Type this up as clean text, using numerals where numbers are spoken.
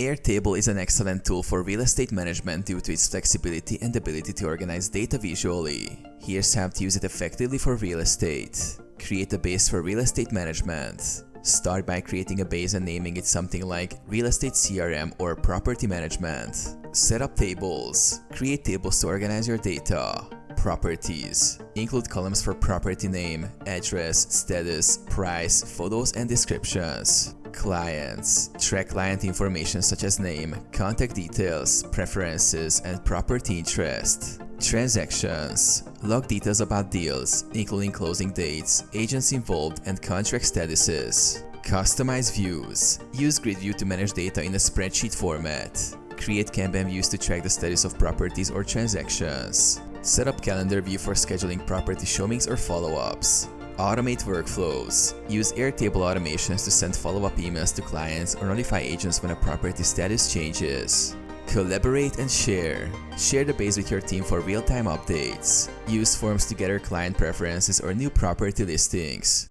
Airtable is an excellent tool for real estate management due to its flexibility and ability to organize data visually. Here's how to use it effectively for real estate. Create a base for real estate management. Start by creating a base and naming it something like Real Estate CRM or Property Management. Set up tables. Create tables to organize your data. Properties. Include columns for property name, address, status, price, photos, and descriptions. Clients. Track client information such as name, contact details, preferences, and property interest. Transactions. Log details about deals, including closing dates, agents involved, and contract statuses. Customize views. Use grid view to manage data in a spreadsheet format. Create Kanban views to track the status of properties or transactions. Set up calendar view for scheduling property showings or follow-ups. Automate workflows. Use Airtable automations to send follow-up emails to clients or notify agents when a property status changes. Collaborate and share. Share the base with your team for real-time updates. Use forms to gather client preferences or new property listings.